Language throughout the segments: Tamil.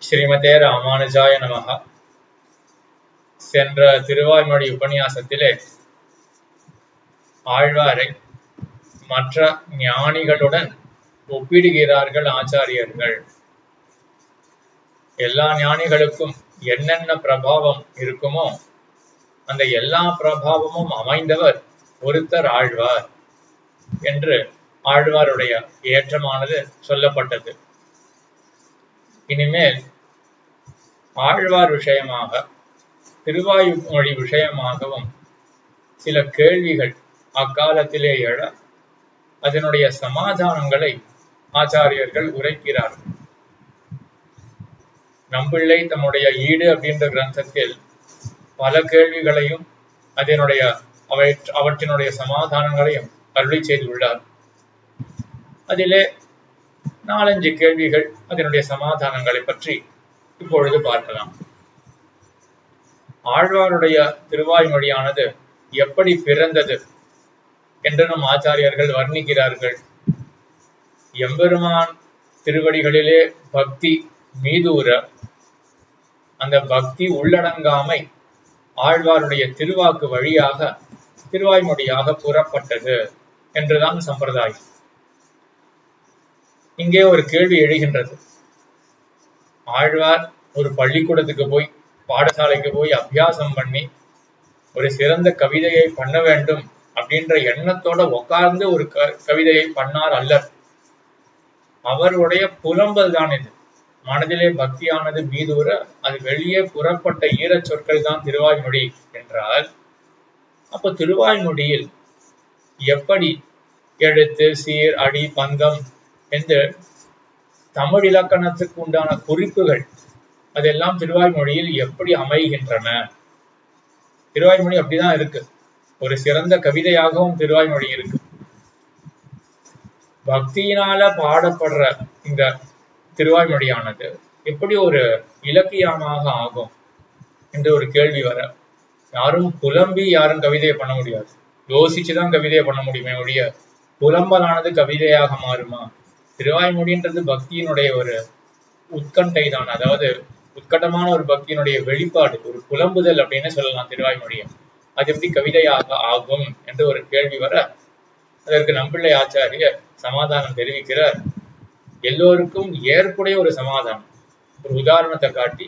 ஸ்ரீமதே ராமானுஜாய நமஹ. சென்ற திருவாய்மொழி உபன்யாசத்திலே ஆழ்வாரை மற்ற ஞானிகளுடன் ஒப்பிடுகிறார்கள் ஆச்சாரியர்கள். எல்லா ஞானிகளுக்கும் என்னென்ன பிரபாவம் இருக்குமோ அந்த எல்லா பிரபாவமும் அமைந்தவர் ஒருத்தர் ஆழ்வார் என்று ஆழ்வாருடைய ஏற்றமானது சொல்லப்பட்டது. இனிமேல் ஆழ்வார் விஷயமாக திருவாய்மொழி விஷயமாகவும் சில கேள்விகள் அக்காலத்திலே எழ அதனுடைய சமாதானங்களை ஆச்சாரியர்கள் உரைக்கிறார்கள். நம்பிள்ளை தம்முடைய ஈடு அப்படின்ற கிரந்தத்தில் பல கேள்விகளையும் அவற்றினுடைய சமாதானங்களையும் அருளி செய்துள்ளார். அதிலே 4-5 கேள்விகள் அதனுடைய சமாதானங்களை பற்றி இப்பொழுது பார்க்கலாம். ஆழ்வாருடைய திருவாய்மொழியானது எப்படி பிறந்தது என்று நம் ஆச்சாரியர்கள் வர்ணிக்கிறார்கள். எம்பெருமான் திருவடிகளிலே பக்தி மீதூர அந்த பக்தி உள்ளடங்காமை ஆழ்வாருடைய திருவாக்கு வழியாக திருவாய்மொழியாக கூறப்பட்டது என்றுதான் சம்பிரதாயம். இங்கே ஒரு கேள்வி எழுகின்றது. ஆழ்வார் ஒரு பள்ளிக்கூடத்துக்கு போய் பாடசாலைக்கு போய் அபியாசம் பண்ணி ஒரு சிறந்த கவிதையை பண்ண வேண்டும் அப்படின்ற எண்ணத்தோட உட்கார்ந்து ஒரு கவிதையை பண்ணார் அல்லர். அவருடைய புலம்பல் தான் இது. மனதிலே பக்தியானது மீதூர அது வெளியே புறப்பட்ட ஈரச் சொற்கள் தான் திருவாய்மொழி என்றால், அப்போ திருவாய்மொழியில் எப்படி எழுத்து சீர் அடி பந்தம் என்று தமிழ் இலக்கணத்துக்கு உண்டான குறிப்புகள் அதெல்லாம் திருவாய்மொழியில் எப்படி அமைகின்றன? திருவாய்மொழி அப்படிதான் இருக்கு. ஒரு சிறந்த கவிதையாகவும் திருவாய்மொழி இருக்கு. பக்தியினால பாடப்படுற இந்த திருவாய்மொழியானது எப்படி ஒரு இலக்கியமாக ஆகும் என்று ஒரு கேள்வி வர, யாரும் புலம்பி யாரும் கவிதையை பண்ண முடியாது. யோசிச்சுதான் கவிதையை பண்ண முடியுமே ஒழிய புலம்பலானது கவிதையாக மாறுமா? திருவாய்மொழின்றது பக்தியினுடைய ஒரு உட்கண்டை தான். அதாவது உட்கட்டமான ஒரு பக்தியினுடைய வெளிப்பாடு, ஒரு புலம்புதல் அப்படின்னு சொல்லலாம் திருவாய்மொழியை. அது எப்படி கவிதையாக ஆகும் என்று ஒரு கேள்வி வர, அதற்கு நம்பிள்ளை ஆச்சாரியர் சமாதானம் தெரிவிக்கிறார். எல்லோருக்கும் ஏற்புடைய ஒரு சமாதானம். ஒரு உதாரணத்தை காட்டி,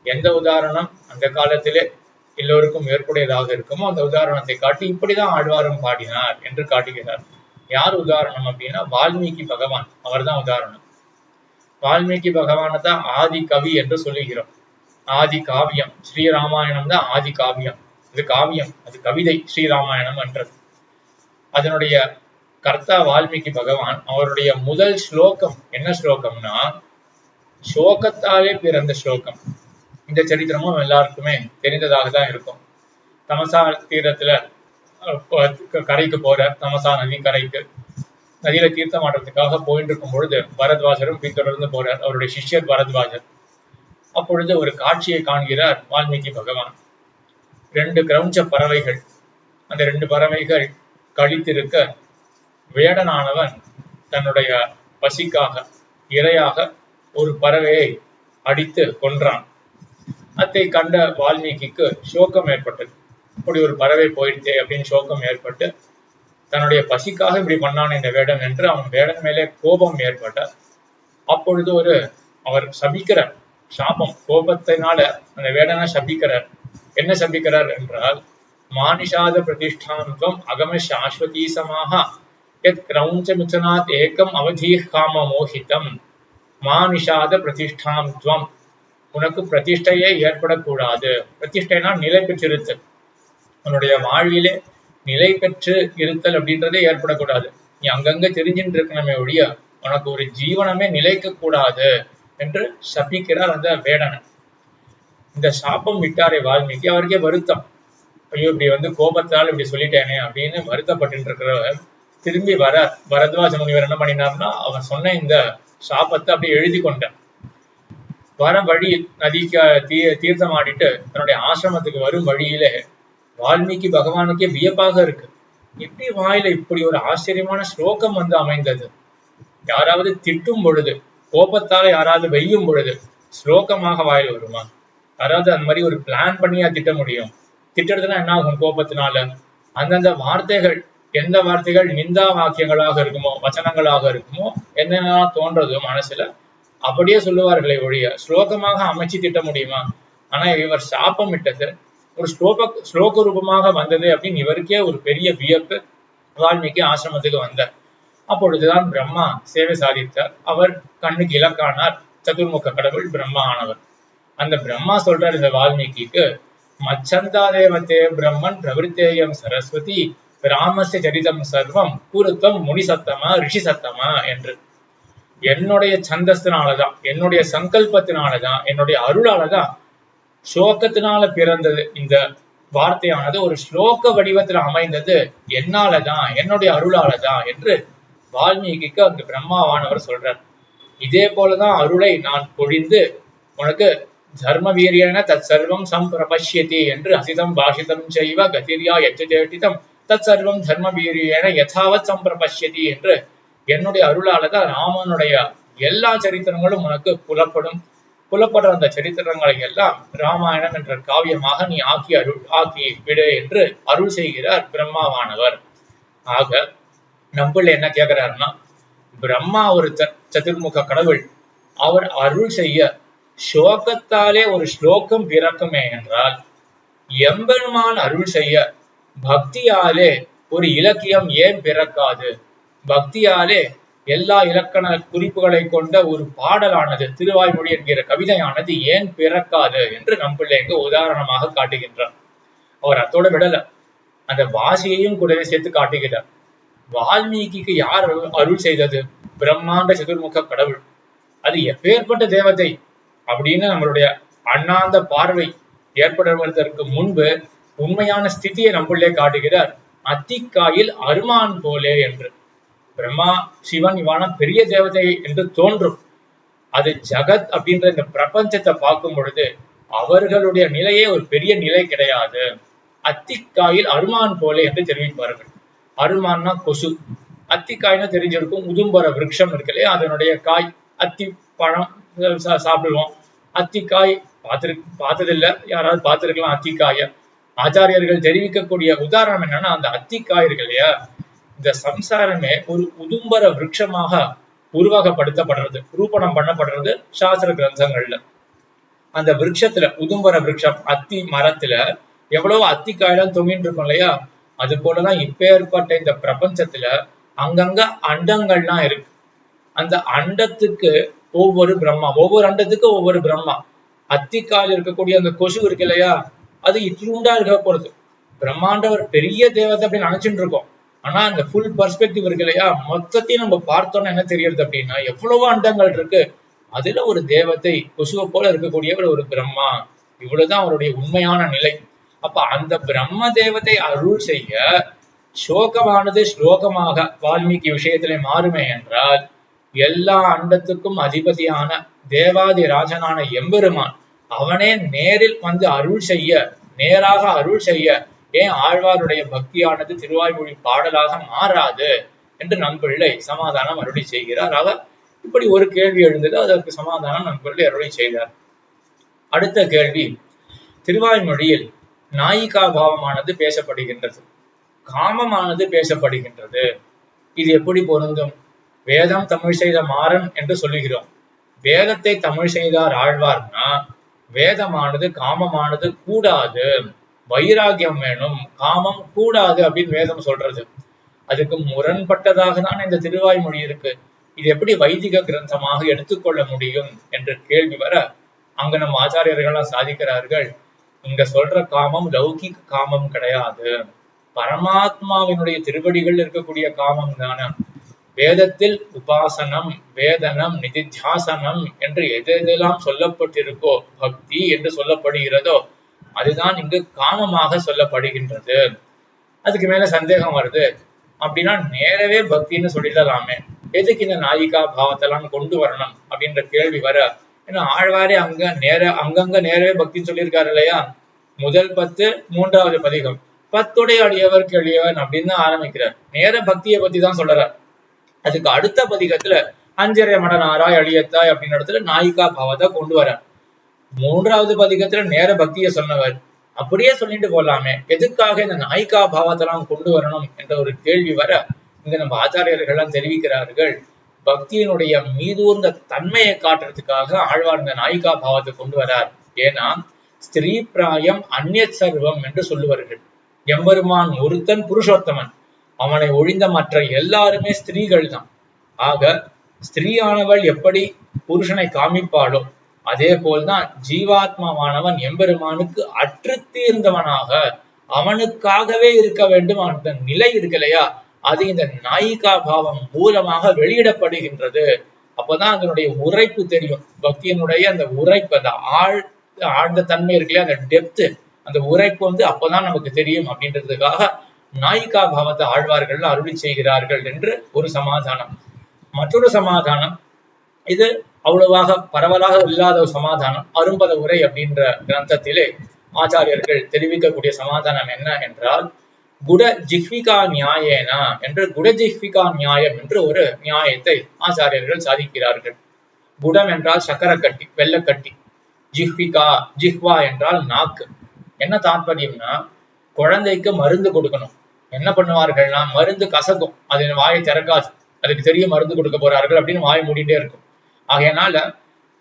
எந்த உதாரணம் அந்த காலத்திலே எல்லோருக்கும் ஏற்புடையதாக இருக்குமோ அந்த உதாரணத்தை காட்டி இப்படிதான் ஆழ்வாரும் பாடினார் என்று காட்டுகிறார். யார் உதாரணம் அப்படின்னா வால்மீகி பகவான். அவர் தான் உதாரணம். வால்மீகி பகவானை தான் ஆதி கவி என்று சொல்லுகிறோம். ஆதி காவியம் ஸ்ரீராமாயணம் தான் ஆதி காவியம். இது காவியம், அது கவிதை ஸ்ரீராமாயணம் என்றது. அதனுடைய கர்த்தா வால்மீகி பகவான். அவருடைய முதல் ஸ்லோகம் என்ன ஸ்லோகம்னா, சோகத்தாலே பிறந்த ஸ்லோகம். இந்த சரித்திரமும் எல்லாருக்குமே தெரிந்ததாக தான் இருக்கும். தமசா தீரத்துல கரைக்கு போற, தமசா நதி கரைக்கு நதியில தீர்த்தம் ஆடுறதுக்காக போயிட்டு இருக்கும் பொழுது பரத்வாஜரும் பின்தொடர்ந்து போறார், அவருடைய சிஷ்யர் பரத்வாஜர். அப்பொழுது ஒரு காட்சியை காண்கிறார் வால்மீகி பகவான். 2 கிரௌஞ்ச பறவைகள், அந்த 2 பறவைகள் கழித்திருக்க வேடனானவன் தன்னுடைய பசிக்காக இரையாக ஒரு பறவையை அடித்து கொன்றான். அதை கண்ட வால்மீகிக்கு சோகம் ஏற்பட்டது. இப்படி ஒரு பறவை போயிடுச்சே அப்படின்னு சோகம் ஏற்பட்டு, தன்னுடைய பசிக்காக இப்படி பண்ணான் இந்த வேடன் என்று அவன் வேடன் மேலே கோபம் ஏற்பட்ட. அப்பொழுது அவர் சபிக்கிறார், சாபம், கோபத்தினால அந்த வேடனை சபிக்கிறார். என்ன சபிக்கிறார் என்றால், மானிஷாத பிரதிஷ்டாந்தம் அகம சாஸ்வதீசமாக எத் கிரௌஞ்ச மிதுனாத் ஏகம் அவதீஹ் காம மோகிதம் மானிஷாத பிரதிஷ்டாந்தம். உனக்கு பிரதிஷ்டையே ஏற்படக்கூடாது. பிரதிஷ்டைனா நிலை பெற்றிருத்தல். உன்னுடைய வாழ்விலே நிலை பெற்று இருத்தல் அப்படின்றதே ஏற்படக்கூடாது. நீ அங்கங்க தெரிஞ்சுட்டு இருக்கணுமே ஒழிய உனக்கு ஒரு ஜீவனமே நிலைக்க கூடாது என்று சபிக்கிறார் அந்த வேடனை. இந்த சாபம் விட்டாரே வால்மீகி, அவருக்கே வருத்தம். ஐயோ, இப்படி கோபத்தால் இப்படி சொல்லிட்டேனே அப்படின்னு வருத்தப்பட்டு இருக்கிறவர் திரும்பி வர, பரத்வாஜ முனிவர் என்ன பண்ணினார்னா, அவன் சொன்ன இந்த சாபத்தை அப்படியே எழுதி கொண்டார். வர வழி நதிக்கு தீர்த்தம் ஆடிட்டு தன்னுடைய ஆசிரமத்துக்கு வரும் வழியிலே வால்மீகி பகவானுக்கே வியப்பாக இருக்கு. எப்படி வாயில இப்படி ஒரு ஆச்சரியமான ஸ்லோகம் அமைந்தது? யாராவது திட்டும் பொழுது, கோபத்தால யாராவது வெய்யும் பொழுது ஸ்லோகமாக வாயில் வருமா? அதாவது அந்த மாதிரி ஒரு பிளான் பண்ணியா திட்ட முடியும்? திட்டறதுன்னா என்ன ஆகும்? கோபத்தினால அந்தந்த வார்த்தைகள், எந்த வார்த்தைகள் நிந்தா வாக்கியங்களாக இருக்குமோ, வச்சனங்களாக இருக்குமோ, என்னென்ன தோன்றதோ மனசுல அப்படியே சொல்லுவார்களே ஒழிய ஸ்லோகமாக அமைச்சு திட்ட முடியுமா? ஆனா இவர் சாபம் இட்டது ஒரு ஸ்லோக ரூபமாக வந்தது அப்படின்னு இவருக்கே ஒரு பெரிய வியப்பு. வால்மீகி ஆசிரமத்துக்கு வந்தார். அப்பொழுதுதான் பிரம்மா சேவை சாதித்தார். அவர் கண்ணுக்கு இலக்கானார். சதுர்முக கடவுள் பிரம்மா ஆனவர். அந்த பிரம்மா சொல்றார் இந்த வால்மீகிக்கு, மச்சந்தா தேவத்தே பிரம்மன் பிரவருத்தேயம் சரஸ்வதி ராமஸ்ய சரிதம் சர்வம் பூருத்தம் முனி சத்தமா ரிஷி சத்தமா என்று. என்னுடைய சந்தஸ்தினாலதான், என்னுடைய சங்கல்பத்தினாலதான், என்னுடைய அருளாலதான், ஸ்லோகத்தினால பிறந்தது இந்த வார்த்தையானது ஒரு ஸ்லோக வடிவத்தில் அமைந்தது என்னாலதான், என்னுடைய அருளாலதான் என்று வால்மீகிக்கு அந்த பிரம்மாவானவர் சொல்றார். இதே போலதான் அருளை நான் பொழிந்து உனக்கு தர்ம வீரியன தத் சர்வம் சம்பிரபஷ்யதி என்று அசிதம் பாஷிதம் செய்வ கதிரியா எச்சேட்டிதம் தத் சர்வம் தர்ம வீரியன யதாவத் சம்பிரபஷ்யதி என்று என்னுடைய அருளாலதான் ராமனுடைய எல்லா சரித்திரங்களும் உனக்கு புலப்படுற அந்த சரித்திரங்களை எல்லாம் ராமாயணம் என்ற காவியமாக நீ ஆக்கி விடு என்று அருள் செய்கிறார் பிரம்மாவானவர். ஆக நம்பிள்ள என்ன கேட்கிறாருன்னா, பிரம்மா ஒரு சதுர்முக கடவுள், அவர் அருள் செய்ய ஸ்லோகத்தாலே ஒரு ஸ்லோகம் பிறக்குமே என்றால், எம்பெருமான் அருள் செய்ய பக்தியாலே ஒரு இலக்கியம் ஏன் பிறக்காது? பக்தியாலே எல்லா இலக்கண குறிப்புகளை கொண்ட ஒரு பாடலானது, திருவாய்மொழி என்கிற கவிதையானது ஏன் பிறக்காது என்று நம்பிள்ளைக்கு உதாரணமாக காட்டுகின்றார். அவர் அத்தோட விடல, அந்த வாசியையும் கூடவே சேர்த்து காட்டுகிறார். வால்மீகிக்கு யார் அருள் செய்தது? பிரம்மாண்ட சதுர்முக கடவுள். அது எப்பேற்பட்ட தேவதை அப்படின்னு நம்மளுடைய அண்ணாந்த பார்வை ஏற்படுவதற்கு முன்பு உண்மையான ஸ்திதியை நம்மளே காட்டுகிறார். அத்திக்காயில் அருமான் போலே என்று. பிரம்மா சிவன் இவான பெரிய தேவதை என்று தோன்றும். அது ஜகத் அப்படின்ற இந்த பிரபஞ்சத்தை பார்க்கும் பொழுது அவர்களுடைய நிலையே ஒரு பெரிய நிலை கிடையாது. அத்திக்காயில் அருமான் போலே என்று தெரிவிப்பார்கள். அருமான்னா கொசு, அத்திக்காய்னு தெரிஞ்சிருக்கும். உதும்பர விருட்சம் இருக்கு இல்லையா, அதனுடைய காய், அத்தி பழம் சாப்பிடுவோம். அத்திக்காய் பார்த்ததில்லை, யாராவது பார்த்திருக்கலாம் அத்திக்காய. ஆச்சாரியர்கள் தெரிவிக்கக்கூடிய உதாரணம் என்னன்னா, அந்த அத்திக்காய் இருக்கு இல்லையா, இந்த சம்சாரமே ஒரு உதும்பர விருட்சமாக உருவாக்கப்படுத்தப்படுறது, ரூபணம் பண்ணப்படுறது சாஸ்திர கிரந்தங்கள்ல. அந்த விருட்சத்துல, உதும்பர விருட்சம் அத்தி மரத்துல எவ்வளவு அத்திக்காயெல்லாம் தொங்கிட்டு இருக்கும் இல்லையா, அது போலதான் இப்பேற்பட்ட இந்த பிரபஞ்சத்துல அங்கங்க அண்டங்கள்லாம் இருக்கு. அந்த அண்டத்துக்கு ஒவ்வொரு பிரம்மா, ஒவ்வொரு அண்டத்துக்கும் ஒவ்வொரு பிரம்மா. அத்திக்காயில் இருக்கக்கூடிய அந்த கொசு இருக்கு இல்லையா, அது இட்லூண்டா இருக்க போறது. பிரம்மாண்டவர் பெரிய தேவதை அப்படின்னு நினைச்சுட்டு இருக்கோம். ஆனா அந்த ஃபுல் பர்ஸ்பெக்டிவ் இருக்கு இல்லையா, மொத்தத்தையும் நம்ம பார்த்தோம்னா என்ன தெரியறது அப்படின்னா, எவ்வளவோ அண்டங்கள் இருக்கு. அதுல ஒரு தேவதை கொசுவை போல இருக்கக்கூடியவர் ஒரு பிரம்மா. இவ்வளவுதான் அவருடைய உண்மையான நிலை. அப்ப அந்த பிரம்ம தேவதை அருள் செய்ய சோகமானது ஸ்லோகமாக வால்மீகி விஷயத்திலே மாறுமே என்றால், எல்லா அண்டத்துக்கும் அதிபதியான தேவாதி ராஜனான எம்பெருமான் அவனே நேரில் வந்து அருள் செய்ய, நேராக அருள் செய்ய ஏன் ஆழ்வாருடைய பக்தியானது திருவாய்மொழி பாடலாக மாறாது என்று நம்பிள்ளை சமாதானம் அருளி செய்கிறார். ஆக இப்படி ஒரு கேள்வி எழுந்தது, அதற்கு சமாதானம் நம்பிள்ளை அருளி செய்தார். அடுத்த கேள்வி, திருவாய்மொழியில் நாயிகா பாவமானது பேசப்படுகின்றது, காமமானது பேசப்படுகின்றது. இது எப்படி பொருந்தும்? வேதம் தமிழ் செய்த மாறன் என்று சொல்லுகிறோம். வேதத்தை தமிழ் செய்தார் ஆழ்வார்னா வேதமானது காமமானது கூடாது, வைராகியம் வேணும், காமம் கூடாது அப்படின்னு வேதம் சொல்றது. அதுக்கு முரண்பட்டதாக தான் இந்த திருவாய்மொழி இருக்கு. இது எப்படி வைதிக கிரந்தமாக எடுத்துக்கொள்ள முடியும் என்ற கேள்வி வர, அங்க நம்ம ஆச்சாரியர்கள்லாம் சாதிக்கிறார்கள், இங்க சொல்ற காமம் லௌகிக காமம் கிடையாது, பரமாத்மாவினுடைய திருவடிகள் இருக்கக்கூடிய காமம் தானே. வேதத்தில் உபாசனம், வேதனம், நிதித்தியாசனம் என்று எதெல்லாம் சொல்லப்பட்டிருக்கோ, பக்தி என்று சொல்லப்படுகிறதோ அதுதான் இங்கு காமமாக சொல்லப்படுகின்றது. அதுக்கு மேல சந்தேகம் வருது அப்படின்னா, நேரவே பக்தின்னு சொல்லிடலாமே, எதுக்கு இந்த நாயிகா பாவத்தெல்லாம் கொண்டு வரணும் அப்படின்ற கேள்வி வர, ஏன்னா ஆழ்வாரே அங்கங்க நேரவே பக்தின்னு சொல்லியிருக்காரு இல்லையா. முதல் 10, 3வது பதிகம் 10 அடியவர்க்கு எளியவன் அப்படின்னு ஆரம்பிக்கிறார். நேர பக்தியை பத்தி தான் சொல்றார். அதுக்கு அடுத்த பதிகத்துல அஞ்சரை மடனாராய் அழியத்தாய் அப்படின்ற இடத்துல நாயிகா பாவத்தை கொண்டு வர. மூன்றாவது பதிகத்துல நேர பக்தியை சொன்னவர் அப்படியே சொல்லிட்டு போலாமே, எதுக்காக இந்த நாயிகா பாவத்தெல்லாம் கொண்டு வரணும் என்ற ஒரு கேள்வி வர இங்க நம்ம ஆச்சாரியர்கள் எல்லாம் தெரிவிக்கிறார்கள். பக்தியினுடைய மீதூர்ந்த தன்மையை காட்டுறதுக்காக ஆழ்வார் இந்த நாயிகா பாவத்தை கொண்டு வரார். ஏன்னா ஸ்திரீ பிராயம் அந்நிய சர்வம் என்று சொல்லுவார்கள். எம்பெருமான் ஒருத்தன் புருஷோத்தமன், அவனை ஒழிந்த மற்ற எல்லாருமே ஸ்திரீகள் தான். ஆக ஸ்திரீயானவள் எப்படி புருஷனை காமிப்பாளோ அதே போல்தான் ஜீவாத்மாவானவன் எம்பெருமானுக்கு அற்று தீர்ந்தவனாக அவனுக்காகவே இருக்க வேண்டும். அந்த நிலை இருக்கு இல்லையா, அது இந்த நாயிகா பாவம் மூலமாக வெளியிடப்படுகின்றது. அப்பதான் அதனுடைய உரைப்பு தெரியும். பக்தியினுடைய அந்த உரைப்பு, அந்த ஆழ்ந்த தன்மை இருக்குல்லையா, அந்த டெப்த், அந்த உரைப்பு அப்பதான் நமக்கு தெரியும். அப்படின்றதுக்காக நாயிகா பாவத்தை ஆழ்வார்கள் அருளி செய்கிறார்கள் என்று ஒரு சமாதானம். மற்றொரு சமாதானம், இது அவ்வளவாக பரவலாக இல்லாத ஒரு சமாதானம், அரும்பத உரை அப்படின்ற கிரந்தத்திலே ஆச்சாரியர்கள் தெரிவிக்கக்கூடிய சமாதானம் என்ன என்றால், குட ஜிஹ்விகா நியாயேனா என்று குடஜிஹ்விகா நியாயம் என்று ஒரு நியாயத்தை ஆச்சாரியர்கள் சாதிக்கிறார்கள். குடம் என்றால் சக்கரக்கட்டி, வெள்ளக்கட்டி. ஜிஹ்விகா, ஜிஹ்வா என்றால் நாக்கு. என்ன தாற்பயம்னா, குழந்தைக்கு மருந்து கொடுக்கணும். என்ன பண்ணுவார்கள்னா, மருந்து கசக்கும், அது வாயை திறக்காது, அதுக்கு தெரிய மருந்து கொடுக்க போறார்கள் அப்படின்னு வாய் மூடிட்டே இருக்கும். ஆகையனால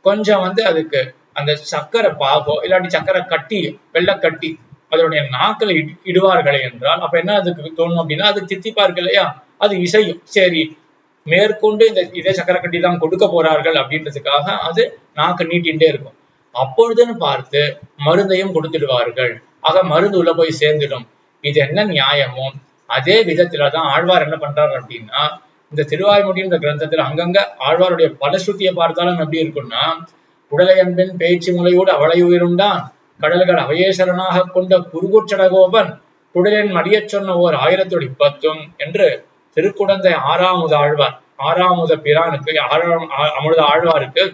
கொஞ்சம் அதுக்கு அந்த சக்கரை பாகோ இல்லாட்டி சக்கரை கட்டி, வெள்ளக்கட்டி அதனுடைய நாக்களை இடுவார்களே என்றால், அப்ப என்ன அதுக்கு தோணும் அப்படின்னா, அது தித்திப்பா இருக்கு இல்லையா, அது இசையும். சரி, மேற்கொண்டு இதே சக்கரை கட்டி தான் கொடுக்க போறார்கள் அப்படின்றதுக்காக அது நாக்கு நீட்டின்ண்டே இருக்கும். அப்பொழுதுன்னு பார்த்து மருந்தையும் கொடுத்துடுவார்கள். ஆக மருந்து உள்ள போய் சேர்ந்துடும். இது என்ன நியாயமோ அதே விதத்துலதான் ஆழ்வார் என்ன பண்றாரு அப்படின்னா, இந்த திருவாய்மொழின்ற கிரந்தத்துல அங்கங்க ஆழ்வாருடைய பலஸ்ருதியை பார்த்தாலும் எப்படி இருக்குன்னா, உடலை அன்பின் பேச்சு முலையோடு அவளை உயிருண்டான் கடல்கள் அவையேசரனாக கொண்ட குருகுச்சடகோபன் குடலின் மடியச் சொன்ன ஓர் 1010 என்று திருக்குடந்தை ஆறாமுத ஆழ்வார், ஆறாமுத பிரானுக்கு, அமுத ஆழ்வாருக்கு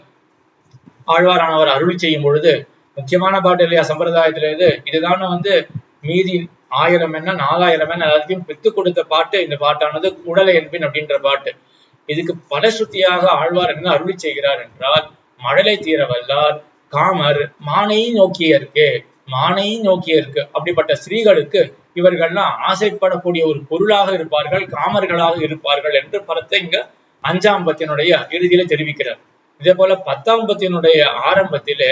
ஆழ்வாரானவர் அருள் செய்யும் பொழுது முக்கியமான பாட்டு இல்லையா சம்பிரதாயத்துல இதுதான் மீதி 1000 என்ன 4000 என்ன எல்லாத்தையும் பெத்து கொடுத்த பாட்டு இந்த பாட்டானது உடலை என்பின் அப்படின்ற பாட்டு. இதுக்கு பலஸ்ருதியாக ஆழ்வார் என்ன அருளி செய்கிறார் என்றால், மழலை தீர வல்லார் காமர் மானையும் நோக்கிய இருக்கு, மானையும் நோக்கிய இருக்கு. அப்படிப்பட்ட ஸ்திரீகளுக்கு இவர்கள்லாம் ஆசைப்படக்கூடிய ஒரு பொருளாக இருப்பார்கள், காமர்களாக இருப்பார்கள் என்று பலத்தை இங்க 5ஆம் பத்தினுடைய இறுதியில தெரிவிக்கிறார். இதே போல 10ஆம் பத்தினுடைய ஆரம்பத்திலே,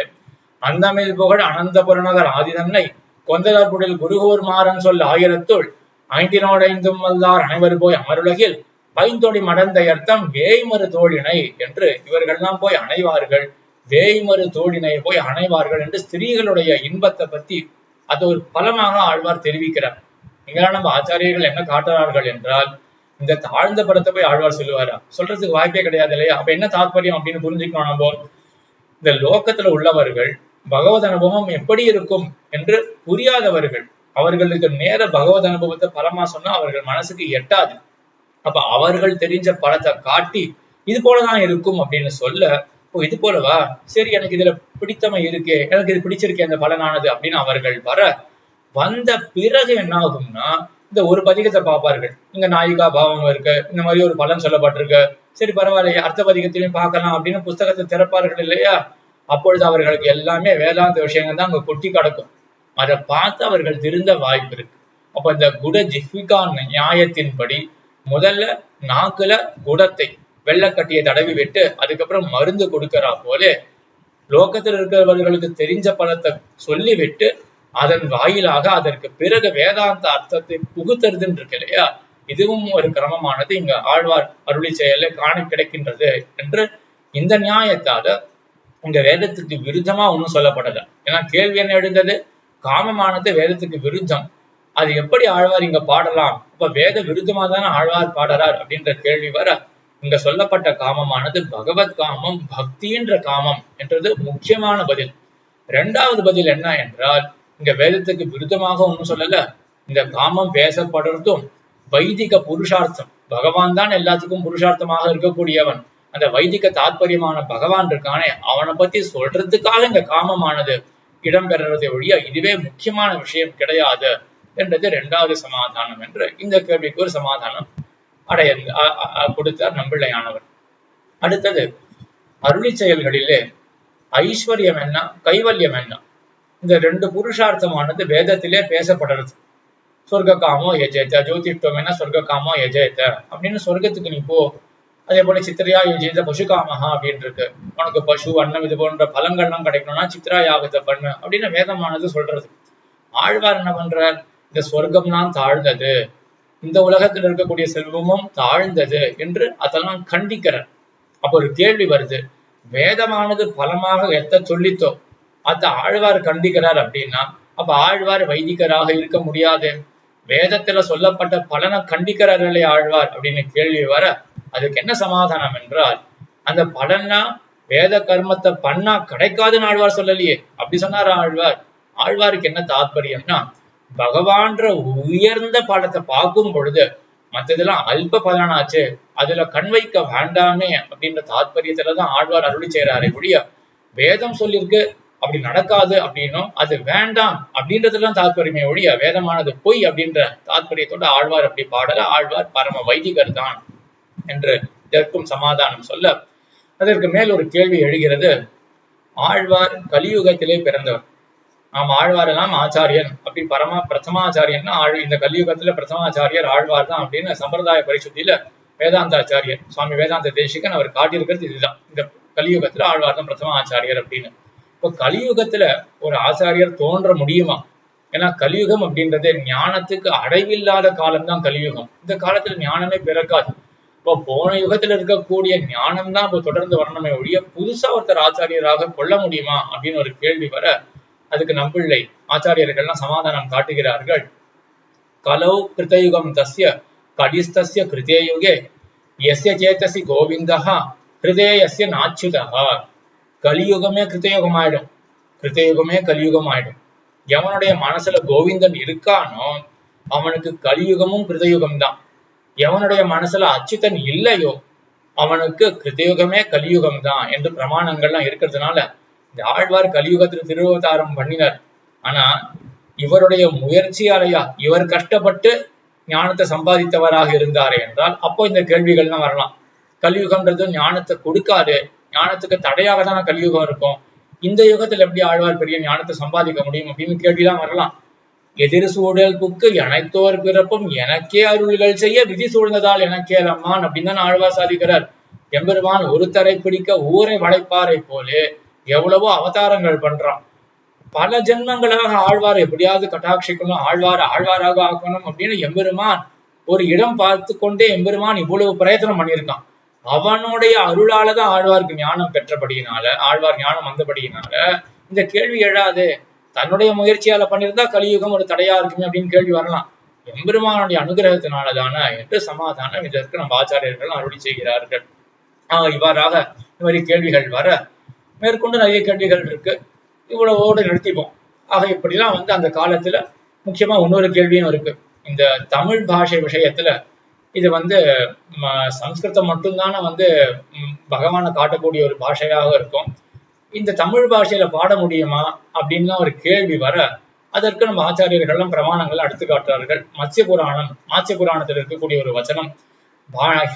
அந்தமிழ் புகழ் அனந்த புறநகர் ஆதிதன்னை கொந்தலர்புடல் குருகோர் மாறன் சொல் 1000 5 வல்லார் அனைவர் போய் அமருலகில் பைந்தொடி மடந்த அர்த்தம் வேய்மறு தோழினை என்று இவர்கள்லாம் போய் அணைவார்கள், வேய்மறு தோழினை போய் அணைவார்கள் என்று ஸ்திரீகளுடைய இன்பத்தை பத்தி அது ஒரு பலமாக ஆழ்வார் தெரிவிக்கிறார். இங்கெல்லாம் நம்ம ஆச்சாரியர்கள் என்ன காட்டுறார்கள் என்றால், இந்த தாழ்ந்த படத்தை போய் ஆழ்வார் சொல்லுவாரா? சொல்றதுக்கு வாய்ப்பே கிடையாது இல்லையா? அப்ப என்ன தாற்பயம் அப்படின்னு புரிஞ்சுக்கணும். நம்ம இந்த லோகத்துல உள்ளவர்கள் பகவத் அனுபவம் எப்படி இருக்கும் என்று புரியாதவர்கள், அவர்களுக்கு நேர பகவத் அனுபவத்தை பலமா சொன்னா அவர்கள் மனசுக்கு எட்டாது. அப்ப அவர்கள் தெரிஞ்ச பலத்தை காட்டி இது போலதான் இருக்கும் அப்படின்னு சொல்ல, இது போலவா, சரி எனக்கு இதுல பிடித்தமை இருக்கே, எனக்கு இது பிடிச்சிருக்கே அந்த பலனானது அப்படின்னு அவர்கள் வந்த பிறகு என்ன ஆகும்னா, இந்த ஒரு பதிகத்தை பார்ப்பார்கள், இங்க நாயிகா பாவம் இருக்கு, இந்த மாதிரி ஒரு பலன் சொல்லப்பட்டிருக்கு, சரி பரவாயில்லையே அடுத்த பதிகத்திலையும் பார்க்கலாம் அப்படின்னு புஸ்தகத்தை திறப்பார்கள் இல்லையா? அப்பொழுது அவர்களுக்கு எல்லாமே வேதாந்த விஷயங்கள் தான் அங்க கொட்டி கிடக்கும். அதை பார்த்து அவர்கள் திருந்த வாய்ப்பு இருக்கு. அப்ப இந்த குட ஜிஹ்விகா நியாயத்தின்படி முதல்ல நாக்குல குடத்தை வெள்ளக்கட்டியை தடவி விட்டு அதுக்கப்புறம் மருந்து கொடுக்கிறா போல லோகத்தில் இருக்கிறவர்களுக்கு தெரிஞ்ச பலத்தை சொல்லிவிட்டு அதன் வாயிலாக அதற்கு பிறகு வேதாந்த அர்த்தத்தை புகுத்துறதுன்னு இருக்கு இல்லையா? இதுவும் ஒரு கிரமமானது இங்க ஆழ்வார் அருளி செயல காண கிடைக்கின்றது என்று இந்த நியாயத்தால இந்த வேதத்துக்கு விருத்தமா ஒன்றும் சொல்லப்படல. ஏன்னா கேள்வி என்ன எழுந்தது, காமமானது வேதத்துக்கு விருத்தம், அது எப்படி ஆழ்வார் இங்க பாடலாம், அப்ப வேத விருத்தமா தானே ஆழ்வார் பாடறார் அப்படின்ற கேள்வி வர, இங்க சொல்லப்பட்ட காமமானது பகவத் காமம், பக்தின்ற காமம் என்றது முக்கியமான பதில். இரண்டாவது பதில் என்ன என்றால், இங்க வேதத்துக்கு விருத்தமாக ஒன்றும் சொல்லல, இந்த காமம் பேசப்படுறதும் வைதிக புருஷார்த்தம், பகவான் தான் எல்லாத்துக்கும் புருஷார்த்தமாக இருக்கக்கூடியவன், அந்த வைதிக தாற்பயமான பகவான் இருக்கானே அவனை பத்தி சொல்றதுக்காக இந்த காமமானது இடம்பெறதை ஒழிய இதுவே முக்கியமான விஷயம் கிடையாது என்றது இரண்டாவது சமாதானம் என்று இந்த கேள்விக்கு ஒரு சமாதானம் கொடுத்தார் நம்பிள்ளையானவர். அடுத்தது அருளி செயல்களிலே ஐஸ்வர்யம் என்ன, கைவல்யம் என்ன, இந்த ரெண்டு புருஷார்த்தமானது வேதத்திலே பேசப்படுறது. சொர்க்க காமோ யஜேத, ஜோதிஷ்டம் என்ன சொர்க்க காமோ யஜேத அப்படின்னு சொர்க்கத்துக்கு நீ போ. அதே போல சித்திரையா யஜேத பசு காமஹா அப்படின்னு இருக்கு. உனக்கு பசு அன்னம் இது போன்ற பலங்கள்லாம் கிடைக்கணும்னா சித்ரா யாகத்தை பண்ணு அப்படின்னு வேதமானது சொல்றது. ஆழ்வார் என்ன பண்றார், இந்த சொர்க்கம்லாம் தாழ்ந்தது, இந்த உலகத்தில் இருக்கக்கூடிய செல்வமும் தாழ்ந்தது என்று அதெல்லாம் கண்டிக்கிறார். அப்ப ஒரு கேள்வி வருது, வேதமானது பலமாக எத்த சொல்லித்தோ அத ஆழ்வார் கண்டிக்கிறார் அப்படின்னா அப்ப ஆழ்வார் வைதிகராக இருக்க முடியாது. வேதத்துல சொல்லப்பட்ட பலனை கண்டிக்கிறார் இல்லையா ஆழ்வார் அப்படின்னு கேள்வி வர, அதுக்கு என்ன சமாதானம் என்றால், அந்த பலன்னா வேத கர்மத்தை பண்ணா கிடைக்காதுன்னு ஆழ்வார் சொல்லலையே. அப்படி சொன்னார் ஆழ்வார். ஆழ்வாருக்கு என்ன தாத்பரியம்னா, பகவான்ற உயர்ந்த பலத்தை பார்க்கும் பொழுது மற்றதெல்லாம் அல்ப பலனாச்சு, அதுல கண் வைக்க வேண்டாமே அப்படின்ற தாத்பரியத்துலதான் ஆழ்வார் அருளி செய்யறாரு ஒழிய, வேதம் சொல்லியிருக்கு அப்படி நடக்காது அப்படின்னும் அது வேண்டாம் அப்படின்றதுலாம் தாத்பரியமே ஒழிய வேதமானது பொய் அப்படின்ற தாத்பரியத்தோட ஆழ்வார் அப்படி பாடல. ஆழ்வார் பரம வைதிகர் தான் என்று இதற்கும் சமாதானம் சொல்ல, அதற்கு மேல் ஒரு கேள்வி எழுகிறது. ஆழ்வார் கலியுகத்திலே பிறந்தவர். நாம் ஆழ்வாரெல்லாம் ஆச்சாரியன் அப்படி பிரதமாச்சாரியன்னா இந்த கலியுகத்துல பிரதமாச்சாரியர் ஆழ்வார் தான் அப்படின்னு சம்பிரதாய பரிசுத்தியில வேதாந்தாச்சாரியர் சுவாமி வேதாந்த தேசிகன் அவர் காட்டியிருக்கிறது இதுதான். இந்த கலியுகத்துல ஆழ்வார் தான் பிரதம ஆச்சாரியர் அப்படின்னு. இப்போ கலியுகத்துல ஒரு ஆச்சாரியர் தோன்ற முடியுமா? ஏன்னா கலியுகம் அப்படின்றது ஞானத்துக்கு அடைவில்லாத காலம்தான் கலியுகம். இந்த காலத்துல ஞானமே பிறக்காது. இப்போ போன யுகத்துல இருக்கக்கூடிய ஞானம் தான் இப்போ தொடர்ந்து வரணுமே ஒழிய புதுசா ஒருத்தர் ஆச்சாரியராக கொள்ள முடியுமா அப்படின்னு ஒரு கேள்வி வர, அதுக்கு நம்பிள்ளை ஆச்சாரியர்கள்லாம் சமாதானம் காட்டுகிறார்கள். கலௌ கிருத்தயுகம் தஸ்ய கடிஸ்தஸ்ய கிருத்தேயுகே யஸ்ய சேதசி கோவிந்தஹா ஹிருதேயஸ்ய நாச்சுதஹா. கலியுகமே கிருத்தயுகம் ஆயிடும், கிருத்தயுகமே கலியுகம் ஆயிடும். எவனுடைய மனசுல கோவிந்தன் இருக்கானோ அவனுக்கு கலியுகமும் கிருத்தயுகம் தான். எவனுடைய மனசுல அச்சுதன் இல்லையோ அவனுக்கு கிருத்தயுகமே கலியுகம் தான் என்று பிரமாணங்கள்லாம் இருக்கிறதுனால இந்த ஆழ்வார் கலியுகத்தில் திருவதாரம் பண்ணினார். ஆனா இவருடைய முயற்சியாலையா, இவர் கஷ்டப்பட்டு ஞானத்தை சம்பாதித்தவராக இருந்தாரே என்றால் அப்போ இந்த கேள்விகள்லாம் வரலாம். கலியுகம்ன்றது ஞானத்தை கொடுக்காது, ஞானத்துக்கு தடையாக தானே கலியுகம் இருக்கும். இந்த யுகத்துல எப்படி ஆழ்வார் பெரிய ஞானத்தை சம்பாதிக்க முடியும் அப்படின்னு கேள்விலாம் வரலாம். எதிர் சூழல் புக்கு எனத்தோர் பிறப்பும் எனக்கே அருள்கள் செய்ய விதி சூழ்ந்ததால் எனக்கே அம்மான் அப்படின்னு தான் ஆழ்வார் சாதிக்கிறார். எம்பெருமான் ஒருத்தரை பிடிக்க ஊரை வளைப்பாரை போலே எவ்வளவோ அவதாரங்கள் பண்றான். பல ஜென்மங்களாக ஆழ்வார் எப்படியாவது கட்டாட்சிக்கணும், ஆழ்வாராக ஆக்கணும் அப்படின்னு எம்பெருமான் ஒரு இடம் பார்த்து கொண்டே எம்பெருமான் இவ்வளவு பிரயத்தனம் பண்ணியிருக்கான். அவனுடைய அருளாலதான் ஆழ்வாருக்கு ஞானம் பெற்றபடியினால, ஆழ்வார் ஞானம் வந்தபடியினால இந்த கேள்வி எழாது. தன்னுடைய முயற்சியால பண்ணியிருந்தா கலியுகம் ஒரு தடையா இருக்குமே அப்படின்னு கேள்வி வரலாம். எம்பெருமானுடைய அனுகிரகத்தினாலதான என்று சமாதானம் இதற்கு நம்ம ஆச்சாரியர்கள் அருளி செய்கிறார்கள். இவ்வாறாக இந்த மாதிரி கேள்விகள் வர, மேற்கொண்டு நிறைய கேள்விகள் இருக்கு, இவ்வளவோடு நிறுத்திப்போம். ஆக இப்படிலாம் அந்த காலத்துல முக்கியமா இன்னொரு கேள்வியும் இருக்கு. இந்த தமிழ் பாஷை விஷயத்துல இது சம்ஸ்கிருதம் மட்டும்தானே பகவானை காட்டக்கூடிய ஒரு பாஷையாக இருக்கும். இந்த தமிழ் பாஷையில பாட முடியுமா அப்படின்னு ஒரு கேள்வி வர, அதற்கு நம்ம ஆச்சாரியர்களும் பிரமாணங்கள் எடுத்து காட்டுறார்கள். மத்ய புராணத்தில் இருக்கக்கூடிய ஒரு வச்சனம்,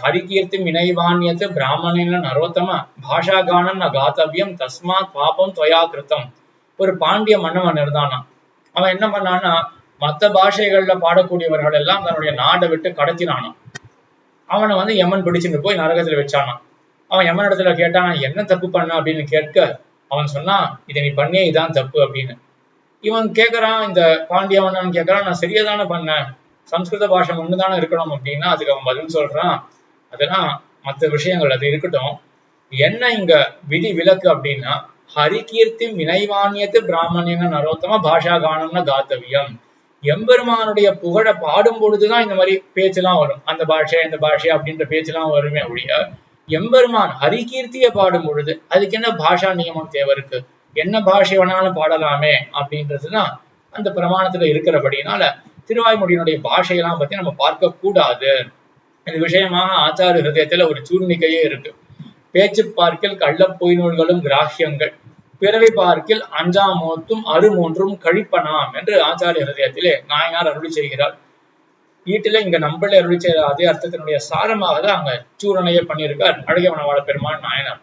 ஹரிகீர்த்தி வினைவான்யத்து பிராமணின நரோத்தம பாஷா கானம் ந காத்தவியம் தஸ்மாத் பாபம் துவயா கிருத்தம். ஒரு பாண்டிய மன்னவன் இருந்தானா. அவன் என்ன பண்ணான்னா, மற்ற பாஷைகள்ல பாடக்கூடியவர்கள் எல்லாம் தன்னுடைய நாட்டை விட்டு கடத்தினானான். அவனை யமன் பிடிச்சுட்டு போய் நரகத்துல வச்சானான். அவன் யமன் இடத்துல கேட்டான், என்ன தப்பு பண்ண அப்படின்னு கேட்க, அவன் சொன்னான், இதை நீ பண்ணியே இதான் தப்பு அப்படின்னு. இவன் கேட்கறான், இந்த பாண்டிய மன்னன் கேட்கறான், நான் சரியாதானே பண்ணேன், சம்ஸ்கிருத பாஷை ஒண்ணுதானே இருக்கணும் அப்படின்னா, அதுக்கு அவன் பதில் சொல்றான், அதெல்லாம் மற்ற விஷயங்கள் அது இருக்கட்டும், என்ன இங்க விதி விலக்கு அப்படின்னா, ஹரிகீர்த்தி வினைவான்யத்து பிராமணியன நரோத்தம பாஷா கானம்னா காத்தவியம். எம்பெருமானுடைய புகழ பாடும் பொழுதுதான் இந்த மாதிரி பேச்செல்லாம் வரும். அந்த பாஷை இந்த பாஷை அப்படின்ற பேச்செல்லாம் வருமே ஒழிய, எம்பெருமான் ஹரிகீர்த்தியை பாடும் பொழுது அதுக்கு என்ன பாஷா நியமம் தேவை இருக்கு? என்ன பாஷை வேணாலும் பாடலாமே அப்படின்றதுதான் அந்த பிரமாணத்துல இருக்கிறபடினால திருவாய்மொழியினுடைய பாஷையெல்லாம் பத்தி நம்ம பார்க்க கூடாது. இந்த விஷயமாக ஆச்சார ஹிருதயத்துல ஒரு சூர்ணிக்கையே இருக்கு. பேச்சு பார்க்கில் கள்ள பொய் நூல்களும் கிராஹ்யங்கள், பிறவி பார்க்கில் அஞ்சாமோத்தும் அருமூன்றும் கழிப்பனாம் என்று ஆச்சாரிய ஹிருதயத்திலே நாயனார் அருளி செய்கிறார். வீட்டுல இங்க நம்மள அருளிச்ச அதே அர்த்தத்தினுடைய சாரமாக தான் அங்க சூரணைய பண்ணியிருக்கார் அழகிய மணவாள பெருமான் நாயனார்.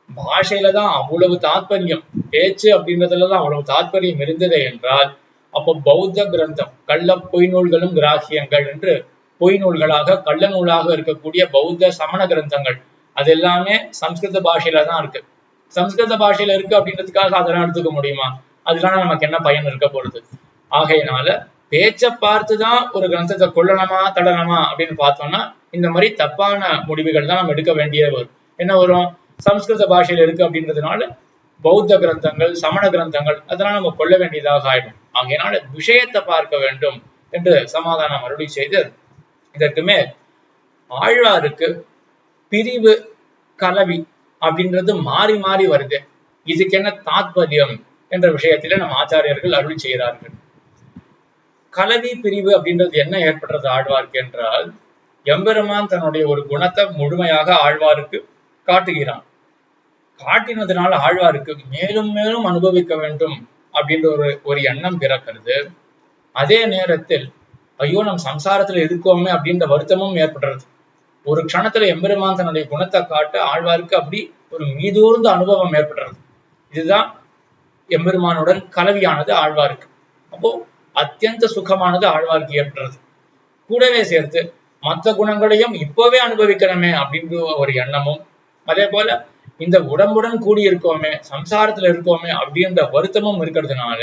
பாஷையில தான் அவ்வளவு தாத்பரியம், பேச்சு அப்படின்றதுலதான் அவ்வளவு தாத்பரியம் இருந்ததே என்றால், அப்போ பௌத்த கிரந்தம் கள்ள பொய் நூல்களும் கிராகியங்கள் என்று பொய் நூல்களாக கள்ள நூலாக இருக்கக்கூடிய பௌத்த சமண கிரந்தங்கள் அது எல்லாமே சம்ஸ்கிருத பாஷையில தான் இருக்கு. சம்ஸ்கிருத பாஷையில இருக்கு அப்படின்றதுக்காக அதெல்லாம் எடுத்துக்க முடியுமா? அதனால நமக்கு என்ன பயன் இருக்க போறது? ஆகையினால பேச்சை பார்த்துதான் ஒரு கிரந்தத்தை கொள்ளணுமா தள்ளணுமா அப்படின்னு பார்த்தோம்னா இந்த மாதிரி தப்பான முடிவுகள் தான் நம்ம எடுக்க வேண்டிய வரும். என்ன வரும்? சம்ஸ்கிருத பாஷையில இருக்கு அப்படின்றதுனால பௌத்த கிரந்தங்கள் சமண கிரந்தங்கள் அதெல்லாம் நம்ம கொள்ள வேண்டியதாக ஆயிடும். ஆகையினால விஷயத்தை பார்க்க வேண்டும் என்று சமாதானம் அருளி செய்து, இதற்குமே ஆழ்வாருக்கு பிரிவு கலவி அப்படின்றது மாறி மாறி வருது, இதுக்கு என்ன தாத்பரியம் என்ற விஷயத்தில நம்ம ஆச்சாரியர்கள் அருளி செய்கிறார்கள். கலவி பிரிவு அப்படின்றது என்ன ஏற்படுறது ஆழ்வாருக்கு என்றால், எம்பெருமான் தன்னுடைய ஒரு குணத்தை முழுமையாக ஆழ்வாருக்கு காட்டுகிறான். காட்டினதுனால ஆழ்வாருக்கு மேலும் மேலும் அனுபவிக்க வேண்டும் அப்படின்ற ஒரு எண்ணம் பிறக்கிறது. அதே நேரத்தில் ஐயோ நம் சம்சாரத்துல இருக்கோமே அப்படின்ற வருத்தமும் ஏற்படுறது. ஒரு க்ஷணத்துல எம்பெருமான் தன்னுடைய குணத்தை காட்ட ஆழ்வாருக்கு அப்படி ஒரு மீதூர்ந்த அனுபவம் ஏற்படுறது. இதுதான் எம்பெருமானுடன் கலவியானது ஆழ்வாருக்கு. அப்போ அத்தியந்த சுகமானது ஆழ்வாருக்கு ஏற்படுறது. கூடவே சேர்த்து மற்ற குணங்களையும் இப்பவே அனுபவிக்கணுமே அப்படின்ற ஒரு எண்ணமும், அதே போல இந்த உடம்புடன் கூடியிருக்கோமே சம்சாரத்துல இருக்கோமே அப்படின்ற வருத்தமும் இருக்கிறதுனால,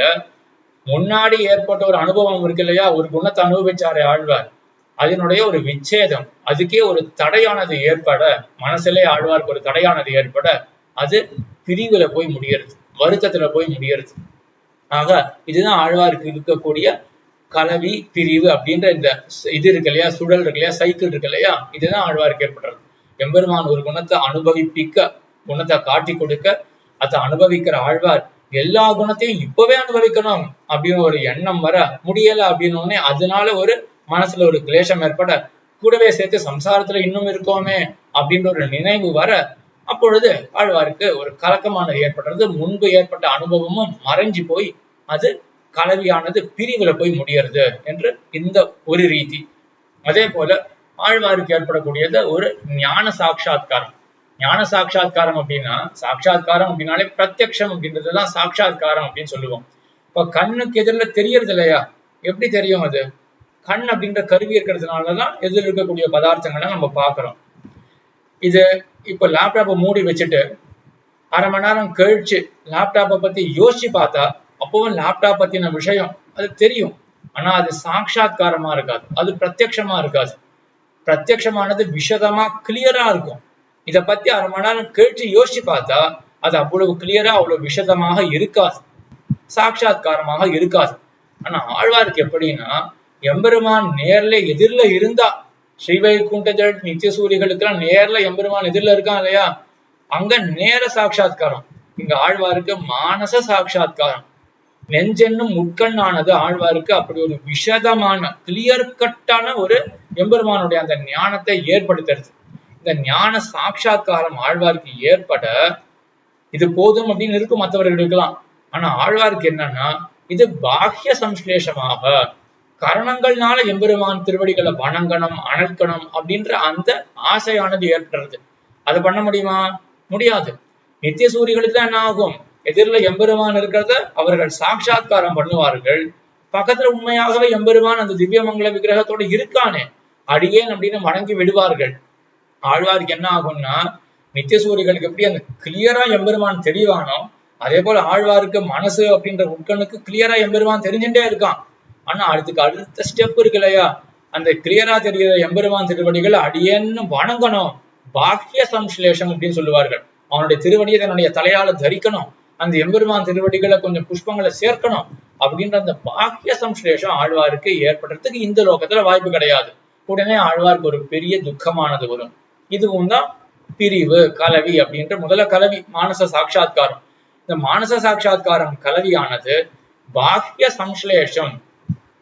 முன்னாடி ஏற்பட்ட ஒரு அனுபவம் இருக்கு இல்லையா, ஒரு குணத்தை அனுபவிச்சாரு ஆழ்வார், அதனுடைய ஒரு விச்சேதம், அதுக்கே ஒரு தடையானது ஏற்பட, மனசுலே ஆழ்வாருக்கு ஒரு தடையானது ஏற்பட, அது பிரிவுல போய் முடியறது, வருத்தத்துல போய் முடியறது. ஆக இதுதான் ஆழ்வாருக்கு இருக்கக்கூடிய கலவி பிரிவு அப்படின்ற இந்த இது இருக்கு இல்லையா, சுழல் இருக்கு இல்லையா, சைக்கிள் இருக்கு இல்லையா, இதுதான் ஆழ்வாருக்கு ஏற்படுறது. எம்பெருமான் ஒரு குணத்தை அனுபவிப்பிக்க, குணத்தை காட்டி கொடுக்க, அதை அனுபவிக்கிற ஆழ்வார் எல்லா குணத்தையும் இப்பவே அனுபவிக்கணும் அப்படின்னு ஒரு எண்ணம் வர முடியல அப்படின்னோடனே அதனால ஒரு மனசுல ஒரு கிளேசம் ஏற்பட, கூடவே சேர்த்து சம்சாரத்துல இன்னும் இருக்கோமே அப்படின்ற ஒரு நினைவு வர, அப்பொழுது ஆழ்வாருக்கு ஒரு கலக்கமானது ஏற்படுறது. முன்பு ஏற்பட்ட அனுபவமும் மறைஞ்சு போய் அது கலவியானது பிரிவுல போய் முடியறது என்று இந்த ஒரு ரீதி. அதே போல ஆழ்வாருக்கு ஏற்படக்கூடியது ஒரு ஞான சாட்சா்காரம். ஞான சாட்சா்காரம் அப்படின்னா, சாட்சா்காரம் அப்படின்னாலே பிரத்யக்ஷம் அப்படின்றதுதான் சாட்சா்காரம் அப்படின்னு சொல்லுவோம். இப்ப கண்ணுக்கு எதிரில் தெரியறது இல்லையா, எப்படி தெரியும்? அது கண் அப்படின்ற கருவி இருக்கிறதுனாலதான் எதிரில் இருக்கக்கூடிய பதார்த்தங்களை நம்ம பார்க்கிறோம். இது இப்ப லேப்டாப்பை மூடி வச்சுட்டு அரை மணி நேரம் கழிச்சு லேப்டாப்பை பத்தி யோசிச்சு பார்த்தா அப்பவும் லேப்டாப் பத்தின விஷயம் அது தெரியும். ஆனா அது சாட்சா்காரமா இருக்காது, அது பிரத்யக்ஷமா இருக்காது. பிரத்யக்ஷமானது விஷதமா கிளியரா இருக்கும். இத பத்தி அரை மணி நேரம் கழிச்சு யோசிச்சு பார்த்தா அது அவ்வளவு கிளியரா அவ்வளவு விஷதமாக இருக்காது, சாட்சா்காரமாக இருக்காது. ஆனா ஆழ்வாருக்கு எப்படின்னா, எம்பெருமான் நேர்ல எதிரில இருந்தா, ஸ்ரீவைகுண்டஜல் நித்திய சூரிகளுக்கெல்லாம் நேர்ல எம்பெருமான் எதிரில இருக்கான் இல்லையா, அங்க நேர சாட்சா்காரம். இங்க ஆழ்வாருக்கு மானச சாட்சா்காரம். நெஞ்சென்னும் முட்கண்ணானது ஆழ்வாருக்கு அப்படி ஒரு விஷதமான கிளியர் கட்டான ஒரு எம்பெருமானுடைய அந்த ஞானத்தை ஏற்படுத்துறது. இந்த ஞான சாட்சா்காரம் ஆழ்வாருக்கு ஏற்பட இது போதும் அப்படின்னு இருக்கும் மற்றவர்களுக்கெல்லாம். ஆனா ஆழ்வாருக்கு என்னன்னா, இது பாஹ்ய சம்ஸ்லேஷமாக கரணங்கள்னால எம்பெருமான் திருவடிகளை வணங்கணும் அணைக்கணும் அப்படின்ற அந்த ஆசையானது ஏற்படுறது. அதை பண்ண முடியுமா? முடியாது. நித்திய சூரிகளுக்கு தான் என்ன ஆகும், எதிரில் எம்பெருமான் இருக்கிறத அவர்கள் சாட்சா்காரம் பண்ணுவார்கள். பக்கத்துல உண்மையாகவே எம்பெருமான் அந்த திவ்யமங்கல விக்கிரகத்தோட இருக்கானே, அடியேன் அப்படின்னு வணங்கி விடுவார்கள். ஆழ்வாருக்கு என்ன ஆகும்னா, நித்திய சூரிகளுக்கு எப்படி அந்த கிளியரா எம்பெருமான் தெளிவானோ, அதே போல ஆழ்வாருக்கு மனசு அப்படின்ற உட்கண்ணுக்கு கிளியரா எம்பெருமான் தெரிஞ்சுட்டே இருக்கான். ஆனா அதுக்கு அடுத்த ஸ்டெப் இருக்கு இல்லையா, அந்த கிளியரா தெரிகிற எம்பெருமான் திருவடிகள் அடியேன்னு வணங்கணும், பாக்கிய சம்ஸ்லேஷம் அப்படின்னு சொல்லுவார்கள். அவனுடைய திருவடியை தன்னுடைய தலையால தரிக்கணும், அந்த எம்பெருமான் திருவடிகளை கொஞ்சம் புஷ்பங்களை சேர்க்கணும் அப்படின்ற அந்த பாக்கிய சம்ஸ்லேஷம் ஆழ்வாருக்கு ஏற்படுறதுக்கு இந்த லோகத்துல வாய்ப்பு கிடையாது. உடனே ஆழ்வாருக்கு ஒரு பெரிய துக்கமானது வரும். இதுவும் தான் பிரிவு கலவி அப்படின்ற முதல்ல கலவி மானச சாட்சா்காரம். இந்த மானச சாட்சா்காரம் கலவியானது பாக்கிய சம்ஸ்லேஷம்,